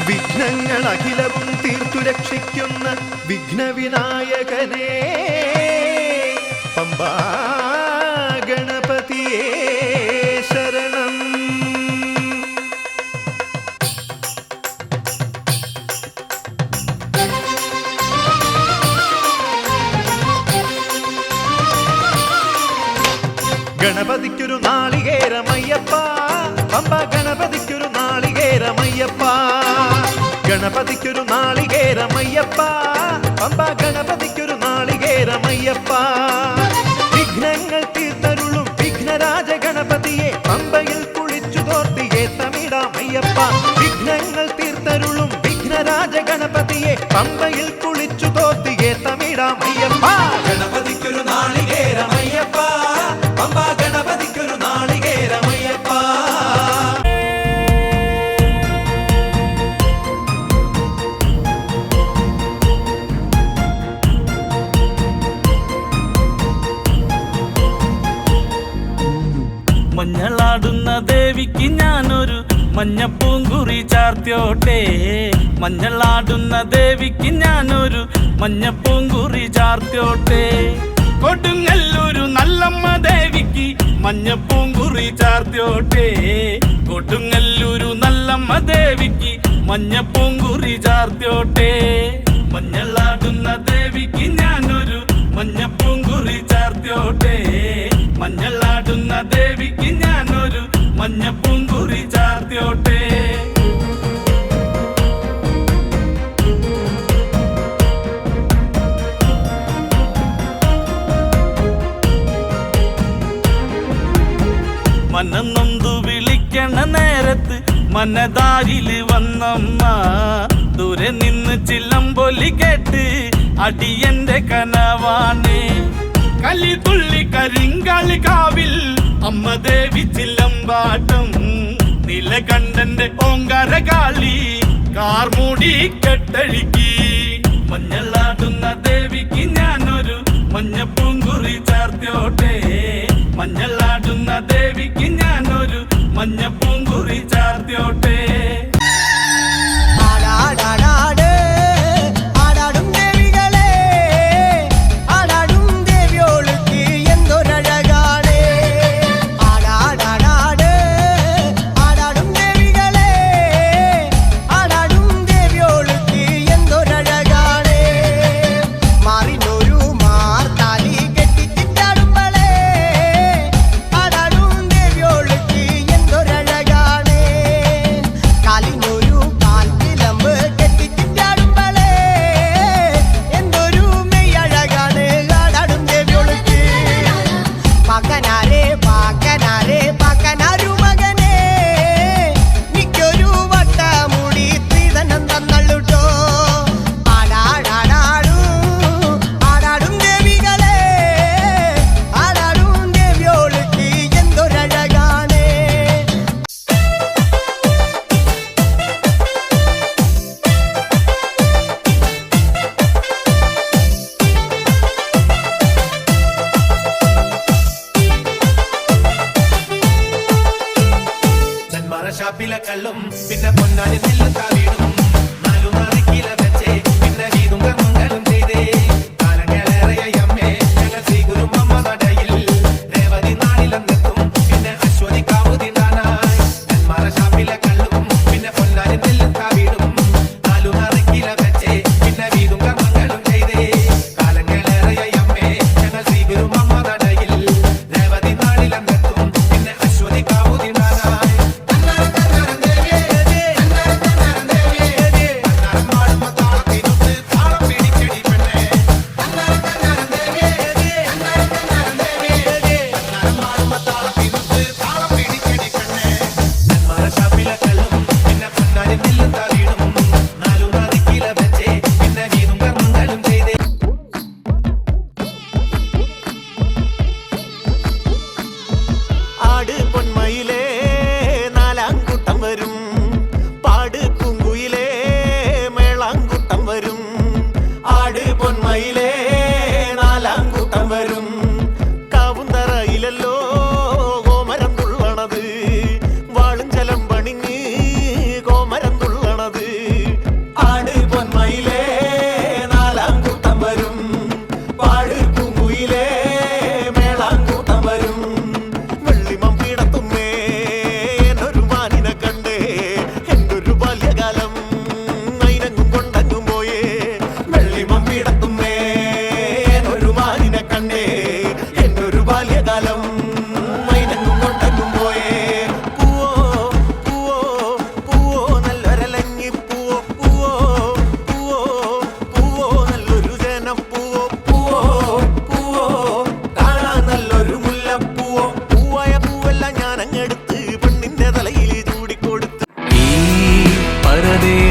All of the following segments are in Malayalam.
വിഘ്നങ്ങൾ അഖിലവും തീർത്തു രക്ഷിക്കുന്ന വിഘ്നവിനായകനേ പമ്പാ ഗണപതിയേ ശരണം. ഗണപതിക്കൊരു നാളികേരമയ്യപ്പ പമ്പ ഗണപതിക്കൊരു നാളികേരമയ്യപ്പ. ഗണപതിക്കൊരു നാളികേരമയ്യപ്പ പമ്പ ഗണപതിക്കൊരു നാളികേരമയ്യപ്പ. വിഘ്നങ്ങൾ തീർത്തരുളും വിഘ്നരാജ ഗണപതിയെ പമ്പയിൽ കുളിച്ചു തോർത്തിയെ തമിഴാമയ്യപ്പ. വിഘ്നങ്ങൾ തീർത്തരുളും വിഘ്നരാജ ഗണപതിയെ പമ്പയിൽ കുളിച്ചു തോർത്തിയെ തമിഴാമയ്യപ്പ. ഗണപതിക്കൊരു നാളികേരമയ്യപ്പ പമ്പ ഗണപതിക്കൊരു നാളികേരമയ്യപ്പ. മഞ്ഞളാടുന്ന ദേവിക്ക് ഞാനൊരു മഞ്ഞപ്പൂങ്കുറി ചാർത്തിയോട്ടെ. മഞ്ഞളാടുന്ന ദേവിക്ക് ഞാനൊരു മഞ്ഞപ്പൂങ്കുറി ചാർത്തിയോട്ടെ. കൊടുങ്ങല്ലൂരു നല്ലമ്മ ദേവിക്ക് മഞ്ഞപ്പൂങ്കുറി ചാർത്തിയോട്ടെ. കൊടുങ്ങല്ലൂരു നല്ലമ്മ ദേവിക്ക് മഞ്ഞപ്പൂങ്കുറി ചാർത്തിയോട്ടെ. മഞ്ഞളാടുന്ന ദേവിക്ക് ഞാനൊരു മഞ്ഞപ്പൂങ്കുറി ചാർത്തിയോട്ടെ. മഞ്ഞളാടുന്ന ദേവിക്ക് ഞാനൊരു മഞ്ഞപ്പൂങ്കുറി ചാർത്തിയോട്ടെ. മനന്നൊന്തു വിളിക്കണ നേരത്ത് മനതാരില് വന്നമ്മ. ദൂരെ നിന്ന് ചില്ലമ്പൊലി കേട്ട് അടിയന്റെ കനവാണ്. കലിതുള്ളി കരിങ്കാളി കാവിൽ അമ്മ ദേവി ചില്ലമ്പാട്ടം. നിലകണ്ഠന്റെ ഓങ്കാരകാളി കാർമൂടി കെട്ടഴിക്കി. മഞ്ഞളാടുന്ന ദേവിക്ക് ഞാനൊരു മഞ്ഞപ്പൂങ്കുറി ചാർത്തിയോട്ടെ. മഞ്ഞളാടുന്ന ദേവിക്ക് ഞാനൊരു മഞ്ഞപ്പൂങ്കുറി ചാർത്തിയോട്ടെ.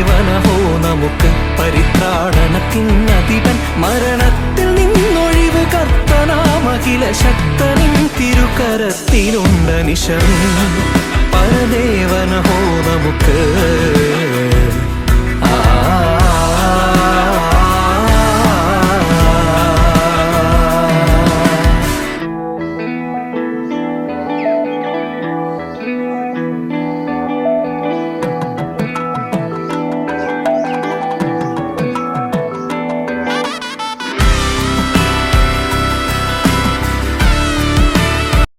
പരദേവനഹോ നമുക്ക് പരിത്രാണനത്തിനധിപൻ മരണത്തിൽ നിന്നൊഴിവ് കർത്തനാമഖില ശക്തനും തിരുക്കരത്തിലുണ്ട് നിശം പരദേവനഹോ നമുക്ക്